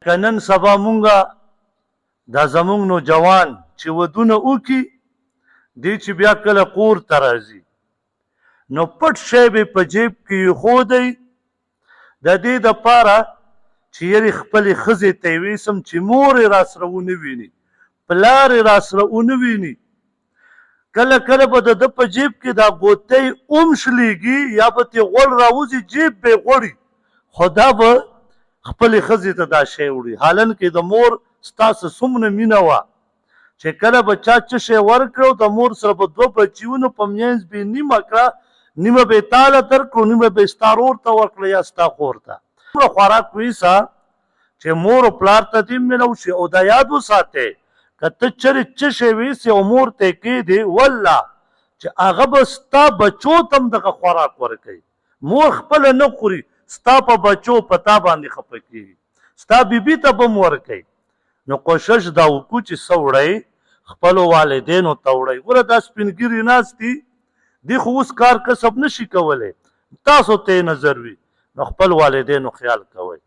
که نن سبا مونږه دا زمونږ نوجوان چې ودونه وکړي دی چې بیا کله کور ته راځي نو پټ شی به په جیب کې ایښودی د دې دپاره چې یرې خپلې ښځې ته یې ویسم چې مور یې راسره ونه ویني پلار یې راسره ونه ویني کله کله به د ده په جیب کې دا ګوتی اوم شلېږي یا به ترې غوړ راوځي جیب به یې غوړي خو دا به خپلې ښځې ته دا شی وړي حالن کې د مور ستاسو څومره مینه وه چې کله به چا څه شی ورکړو د مور سره به دوه بچي وو نو په منځ به یې نیمه کړه نیمه به یې تاله درکړو نیمه به یې ستا رور ته ورکړه یا ستا خور ته دومره خوراک ویسه چې مور و پلار ته دې میلو شي او دا یاد وساتئ که ته چېرې څه شی ویسې او مور ته یې کښېږدې والله چې هغه به ستا بچو ته هم دغه خوراک ورکوي مور خپله نه خوري ستا په بچو په تا باندې خفه کېږي ستا بیبي ته به هم ورکوي نو کوشش دا وکړو چې څه وړئ خپلو والدینو ته وړئ ګوره دا سپین ږیري ناست دي دی خو اوس کار کسب نشي کولی تاسو ته یې نظر وي نو خپل والدینو خیال کوئ